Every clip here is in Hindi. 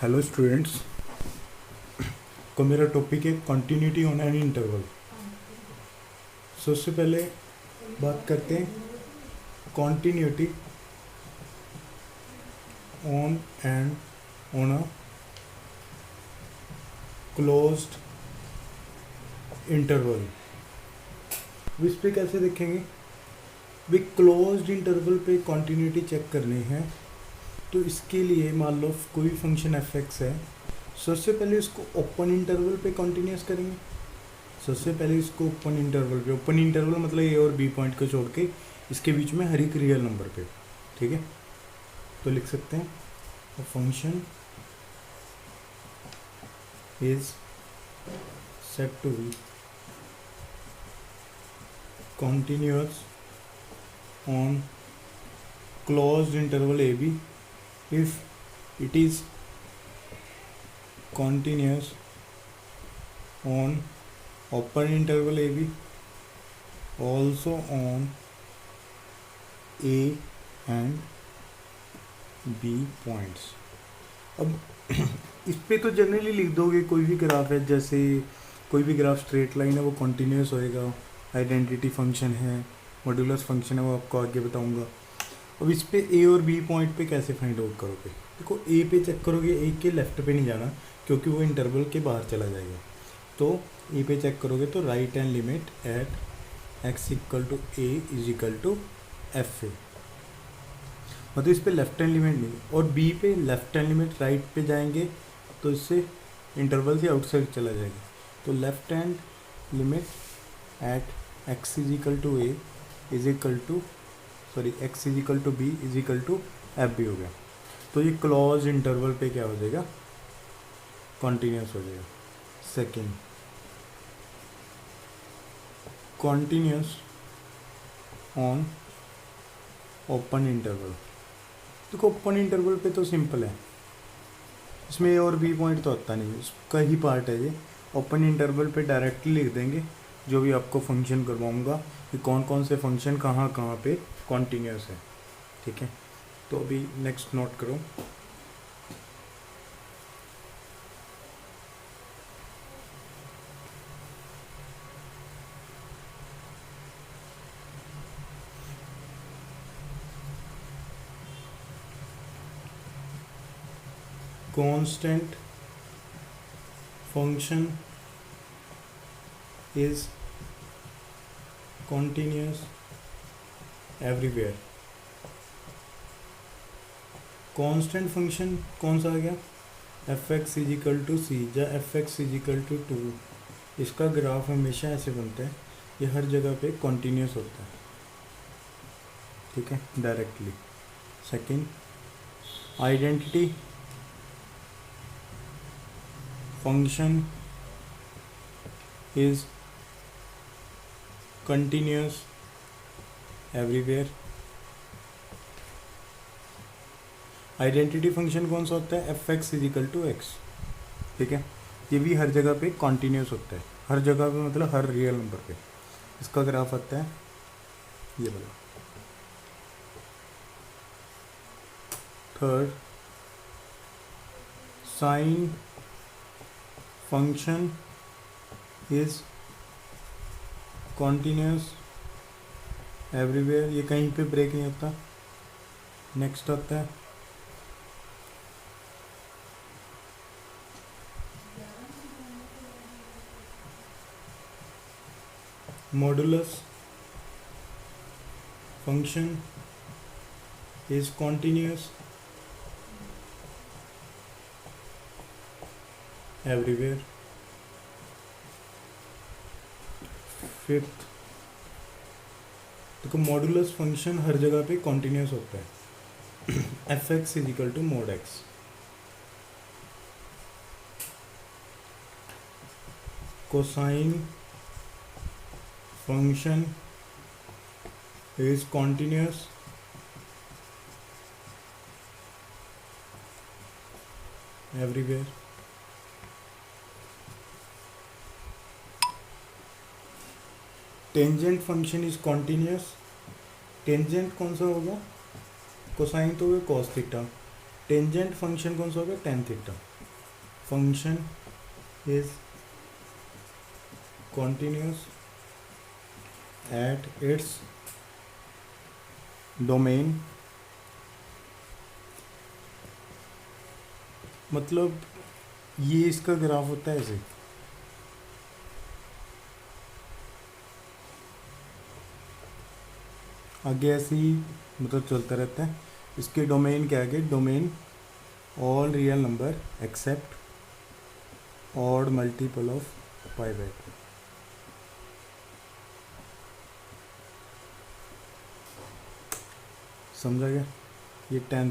हेलो स्टूडेंट्स को मेरा टॉपिक है कॉन्टिन्यूटी ऑन एन इंटरवल। सबसे पहले बात करते हैं continuity on a closed interval. इस पे कैसे देखेंगे भी क्लोज्ड इंटरवल पे कॉन्टिन्यूटी चेक करनी है। तो इसके लिए मान लो कोई फंक्शन एफ एक्स है, सबसे पहले इसको ओपन इंटरवल पे कॉन्टिन्यूस करेंगे। सबसे पहले इसको ओपन इंटरवल मतलब ए और बी पॉइंट को छोड़ के इसके बीच में हर एक रियल नंबर पे, ठीक है। तो लिख सकते हैं function is set to be continuous on closed interval a b if it is continuous on open interval AB, also on A and B points। अब इस पे तो जनरली लिख दोगे कोई भी ग्राफ है, जैसे कोई भी ग्राफ स्ट्रेट लाइन है वो कॉन्टिन्यूस होएगा, आइडेंटिटी फंक्शन है, मॉड्यूलस फंक्शन है, वो आपको आगे बताऊंगा। अब इस पे ए और बी पॉइंट पे कैसे फाइंड आउट करोगे? देखो ए पे चेक करोगे, ए के लेफ्ट पे नहीं जाना क्योंकि वो इंटरवल के बाहर चला जाएगा। तो ए पे चेक करोगे तो right hand limit at x equal to a is equal to f a, मतलब इस पे लेफ्ट हैंड लिमिट नहीं। और बी पे लेफ्ट हैंड लिमिट राइट पे जाएंगे तो इससे इंटरवल से आउटसाइड चला जाएगा। तो left hand limit at x is equal to a is equal to x is equal to b is equal to f b हो गया। तो ये क्लोज इंटरवल पे क्या हो जाएगा? कॉन्टिन्यूस हो जाएगा। Second, continuous on open interval. देखो ओपन इंटरवल पे तो सिंपल है, इसमें ए और बी पॉइंट तो होता नहीं, उसका ही पार्ट है ये। ओपन इंटरवल पे डायरेक्टली लिख देंगे जो भी आपको फंक्शन करवाऊंगा कि कौन कौन से फंक्शन कहाँ कहाँ पे कॉन्टिन्यूस है, ठीक है। तो अभी नेक्स्ट नोट करो, constant function is continuous everywhere। Constant function कौन सा आ गया? F x is equal to c, या f x is equal to 2। इसका ग्राफ हमेशा ऐसे बनता है, ये हर जगह पे कॉन्टीन्यूस होता है, ठीक है, directly. Second, identity function is continuous everywhere। Identity function कौन सा होता है? F x is equal to x, ठीक है। ये भी हर जगह पे कॉन्टीन्यूस होता है, हर जगह पे मतलब हर रियल नंबर पे। इसका ग्राफ आता है ये वाला। Third, sine function is continuous everywhere, ये कहीं पे ब्रेक नहीं होता। नेक्स्ट आता है modulus function is continuous everywhere. Fifth, देखो मॉडुलस फंक्शन हर जगह पे कॉन्टिन्यूस होता है। F x is equal to mod x. Cosine function is continuous everywhere. Tangent function is continuous. Tangent कौन सा होगा? कोसाइन तो होगा कॉस थीटा, टेंजेंट फंक्शन कौन सा होगा? Tan theta. function is continuous at its domain, मतलब ये इसका ग्राफ होता है ऐसे, आगे ऐसे ही मतलब चलता रहता है। इसके डोमेन क्या है? Domain all real number except odd multiple of pi by 2। समझा गया? ये टेन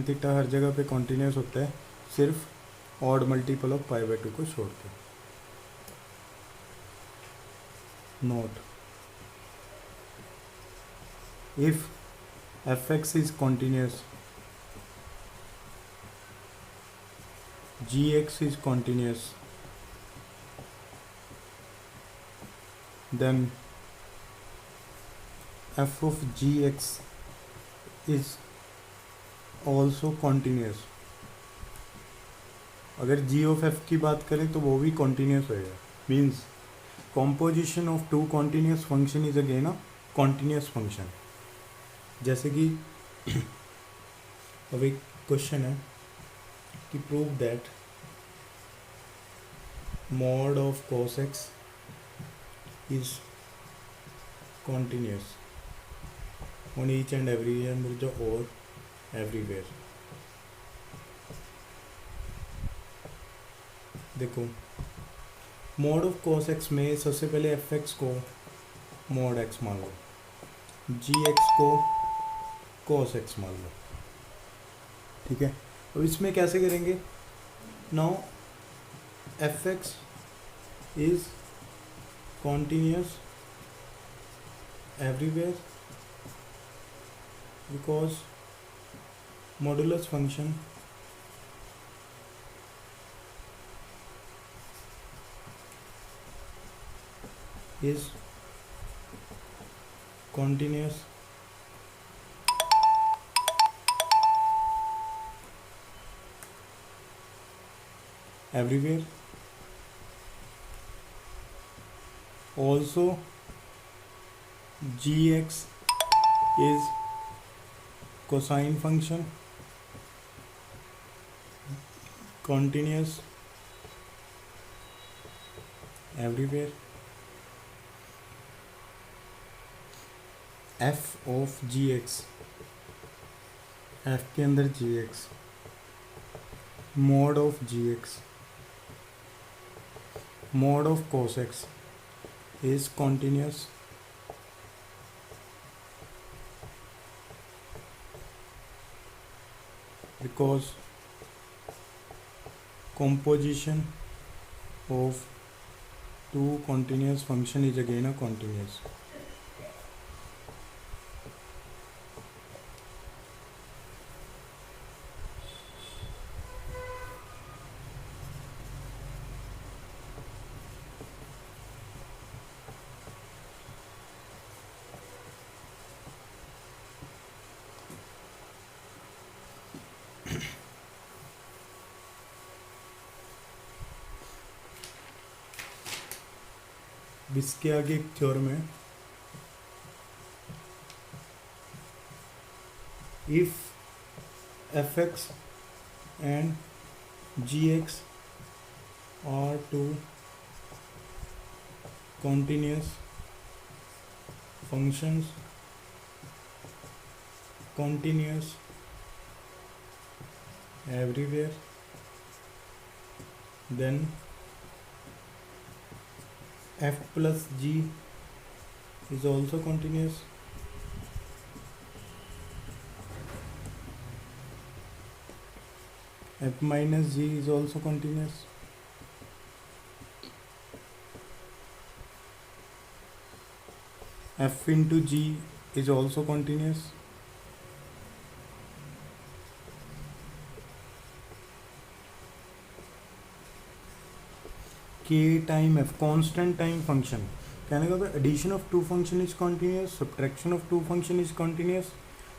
थीटा हर जगह पे कॉन्टीन्यूस होता है, सिर्फ odd multiple of pi by 2 को छोड़ के। Note, if fx is continuous, gx is continuous, then f of gx is also continuous। अगर g of f की बात करें तो वो भी continuous होएगा। Means composition of two continuous function is again a continuous function। जैसे कि अब एक क्वेश्चन है कि prove that mod of cos x is continuous on each and every number or everywhere। देखो mod of cos x में सबसे पहले fx को mod x मान लो, gx को cos x मान लो, ठीक है। अब इसमें कैसे करेंगे? Now fx is continuous everywhere because modulus function is continuous everywhere। Also gx is cosine function, continuous everywhere। f of gx, f के अंदर gx, mod of gx, mod of cos x is continuous because composition of two continuous function is again a continuous। इसके आगे एक थ्योरम है, if fx and gx are two continuous functions, continuous everywhere, then f plus g is also continuous, f minus g is also continuous, f into g is also continuous, k time f constant time function। कहने का addition of two function is continuous, subtraction of two function is continuous,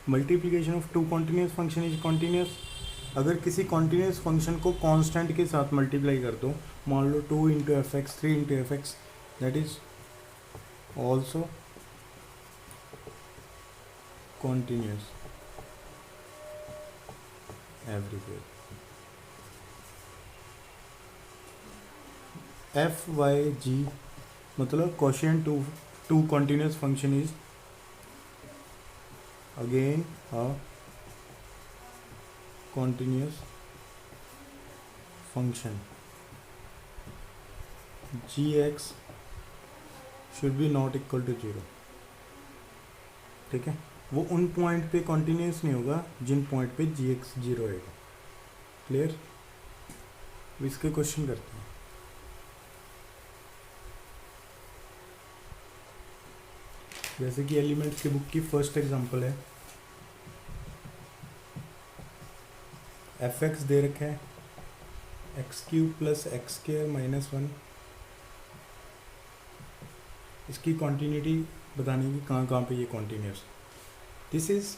multiplication of two continuous function is continuous, अगर किसी कॉन्टीन्यूस फंक्शन को कांस्टेंट के साथ मल्टीप्लाई कर दो, मान लो 2 into f x, 3 into f x, that is also continuous everywhere. F by g मतलब quotient two continuous function is again a continuous function। gx should be not equal to 0। ठीक है, वो उन पॉइंट पे कॉन्टीन्यूस नहीं होगा जिन पॉइंट पे gx 0 आएगा। क्लियर? इसके क्वेश्चन करते हैं। जैसे कि एलिमेंट्स की बुक की फर्स्ट एग्जांपल है, एफ एक्स दे रखा है x cube plus x square minus 1। इसकी कॉन्टीन्यूटी बताने की कहाँ कहाँ पे ये continuous. This is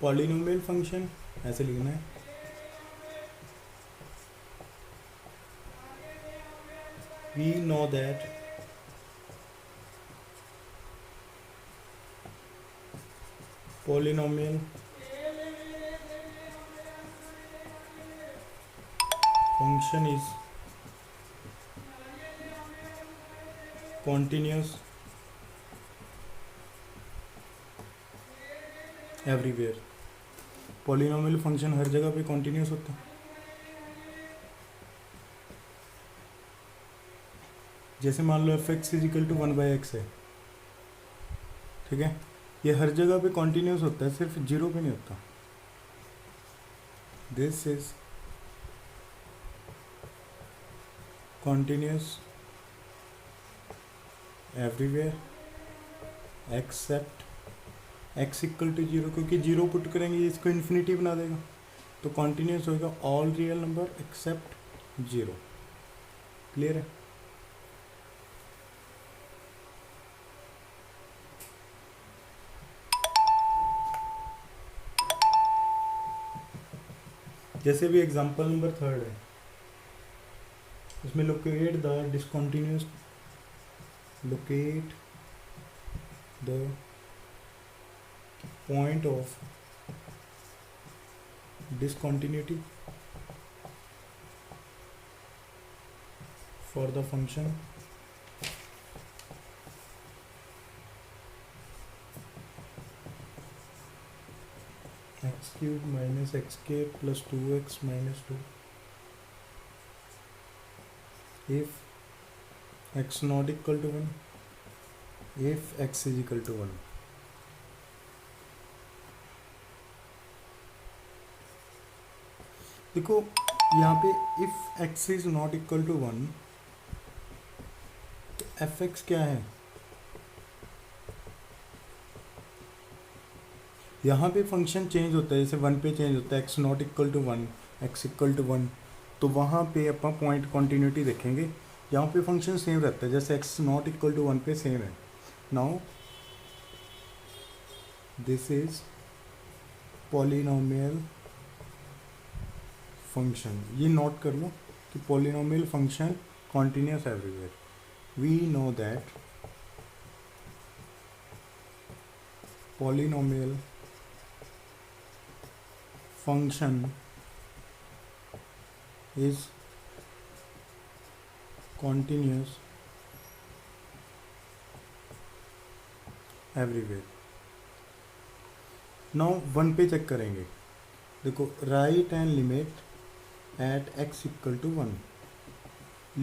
polynomial function, ऐसे लिखना है। We know that polynomial function is continuous everywhere। Polynomial function हर जगह पे कॉन्टीन्यूस होता है। जैसे मान लो f x is equal to 1/x है, ठीक है, ये हर जगह पे कॉन्टीन्यूस होता है, सिर्फ 0 पे नहीं होता। This is continuous everywhere except x equal to 0, क्योंकि 0 पुट करेंगे इसको इन्फिनिटी बना देगा, तो कॉन्टीन्यूस होगा all real number except 0। Clear है? जैसे भी एग्जांपल नंबर 3 है, इसमें locate the discontinuous, locate the point of discontinuity for the function x cube minus x k plus 2x minus 2 if x not equal to 1, if x is equal to 1। देखो यहाँ पे if x is not equal to 1 तो एफ एक्स क्या है, यहाँ पे फंक्शन चेंज होता है, जैसे 1 पे चेंज होता है, x not equal to 1, x equal to 1, तो वहाँ पे अपन पॉइंट कॉन्टीन्यूटी देखेंगे। यहाँ पे फंक्शन सेम रहता है, जैसे x नॉट इक्वल टू 1 पे सेम है। Now this is polynomial function. ये नोट कर लो कि polynomial function continuous everywhere. We know that polynomial function is continuous everywhere. Now 1 पे चेक करेंगे। देखो right and limit at x equal to 1,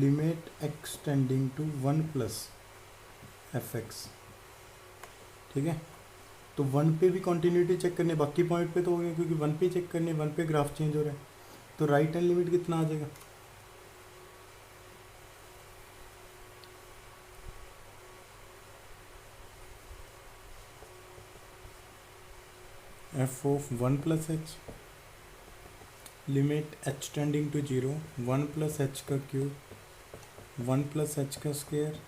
limit x tending to 1 plus fx। ठीक है, तो 1 पे भी कॉन्टीन्यूटी चेक करनी है, बाकी पॉइंट पे तो हो गया, क्योंकि 1 पे चेक करनी है, 1 पे ग्राफ चेंज हो रहा है, तो राइट हैंड लिमिट कितना आ जाएगा, f of 1 plus h, limit h tending to 0, 1 plus h का क्यूब, 1 प्लस h का स्क्वायर,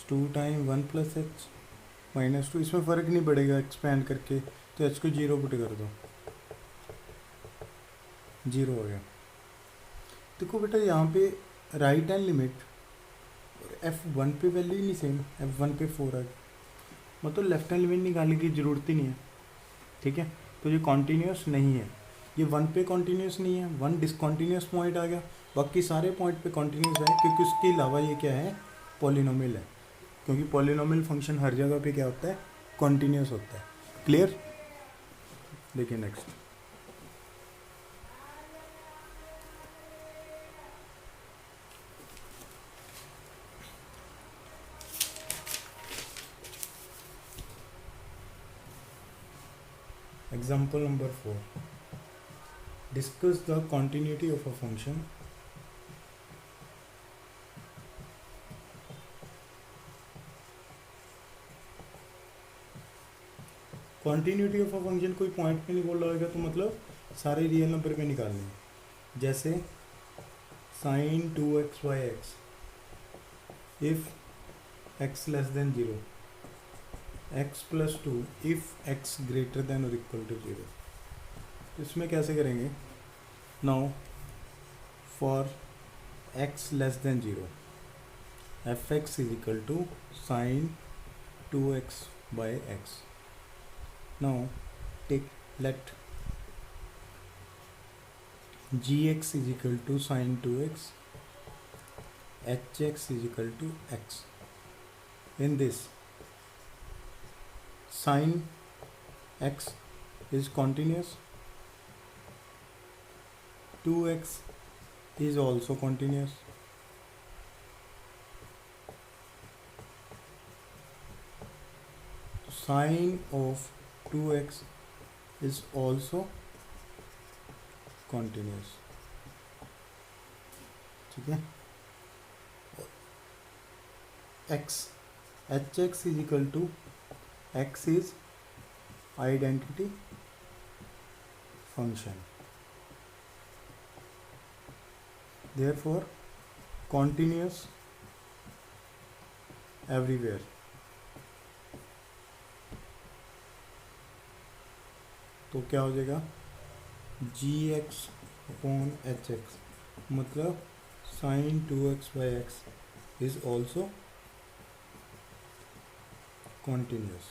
2 टाइम 1 प्लस h, -2, इसमें फ़र्क नहीं पड़ेगा एक्सपैंड करके, तो एच को 0 पुट कर दो, 0 हो गया। देखो बेटा यहाँ पे राइट हैंड लिमिट F1 पे वैल्यू ही नहीं सेम, F1 पे 4 आ गया, मतलब लेफ्ट हैंड लिमिट निकालने की ज़रूरत ही नहीं है, ठीक है। तो ये कॉन्टीन्यूस नहीं है, ये 1 पे कॉन्टीन्यूस नहीं है, 1 डिसकॉन्टीन्यूस पॉइंट आ गया, बाकी सारे पॉइंट पे कॉन्टीन्यूस है, क्योंकि उसके अलावा ये क्या है, पॉलिनोमियल है, क्योंकि पॉलिनोमियल फंक्शन हर जगह पे क्या होता है, कॉन्टीन्यूस होता है। क्लियर। देखिए next, example number 4, discuss the continuity of a function continuity of a function कोई पॉइंट पे नहीं बोल रहा होगा, तो मतलब सारे रियल नंबर पे निकालने हैं। जैसे sine 2x/x if x less than 0, x+2 if x greater than और इक्वल टू 0। इसमें कैसे करेंगे, now for x less than 0 fx is equal to sine 2x/x। now take let gx is equal to sin 2x, hx is equal to x. In this sin x is continuous, 2x is also continuous, sin of 2x is also continuous, ठीक है। x hx is equal to x is identity function, therefore continuous everywhere। तो क्या हो जाएगा, gx/hx मतलब sin 2x/x is also continuous।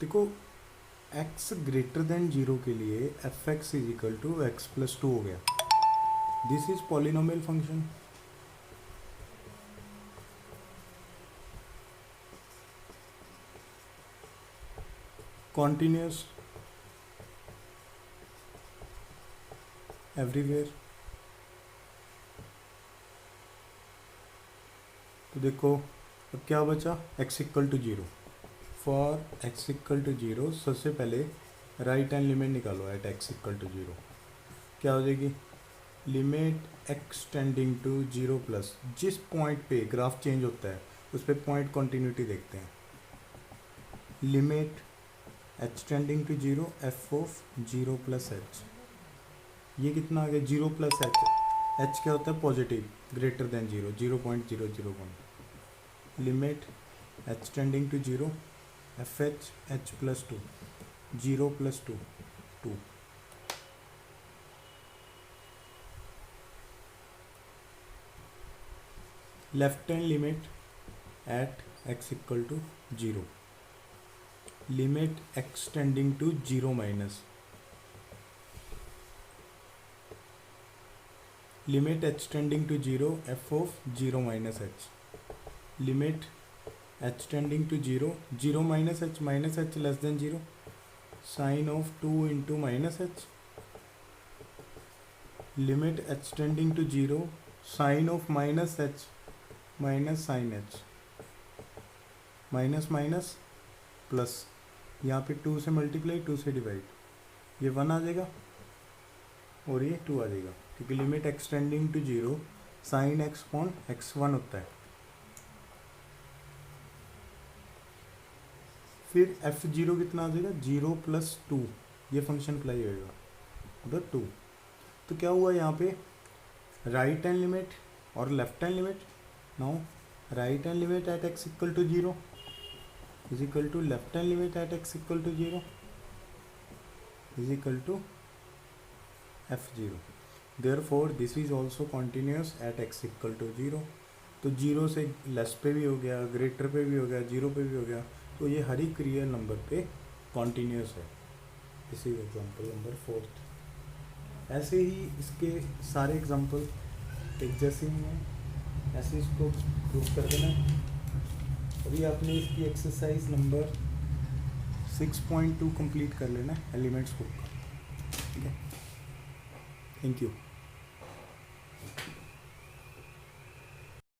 देखो x ग्रेटर देन 0 के लिए fx is equal to x+2 हो गया, this is polynomial function. continuous everywhere। तो देखो अब क्या बचा, x equal to 0, for x equal to 0 सबसे पहले राइट हैंड लिमिट निकालो एट x इक्वल टू 0, क्या हो जाएगी, limit x tending to 0 plus, जिस पॉइंट पे ग्राफ चेंज होता है उस पर पॉइंट कॉन्टीन्यूटी देखते हैं, limit h tending to 0 f of 0 plus h, ये कितना आ गया 0 प्लस h, h क्या होता है positive, greater than 0, 0.001, limit h tending to 0 f h plus 2, 0 plus 2 2, left hand limit at x equal to 0, limit x tending to 0 minus, limit h tending to 0 f of 0 minus h, limit h tending to 0, 0 minus h less than 0, sine of 2 into minus h, limit h tending to 0, sine of minus h minus sine h, minus minus plus, यहाँ पे 2 से मल्टीप्लाई 2 से डिवाइड, ये 1 आ जाएगा और ये 2 आ जाएगा, क्योंकि limit x tending to 0 sine x upon x1 होता है। फिर f0 कितना आ जाएगा, 0 प्लस 2, ये फंक्शन अप्लाई होएगा मतलब 2। तो क्या हुआ यहाँ पे right hand limit or left hand limit. Now right hand limit at x equal to 0 is equal to left hand limit at x equal to 0 is equal to f0. Therefore this is also continuous at x equal to 0. तो 0 से लेस पे भी हो गया, ग्रेटर पे भी हो गया, 0 पे भी हो गया, तो ये हर एक रियल नंबर पे कॉन्टीन्यूस है. This is example number 4. ऐसे ही इसके सारे एग्जाम्पल एक जैसे ही हैं, ऐसे इसको प्रूव कर देना. अभी आपने इसकी एक्सरसाइज नंबर 6.2 कंप्लीट कर लेना एलिमेंट्स बुक का. ठीक है, थैंक यू.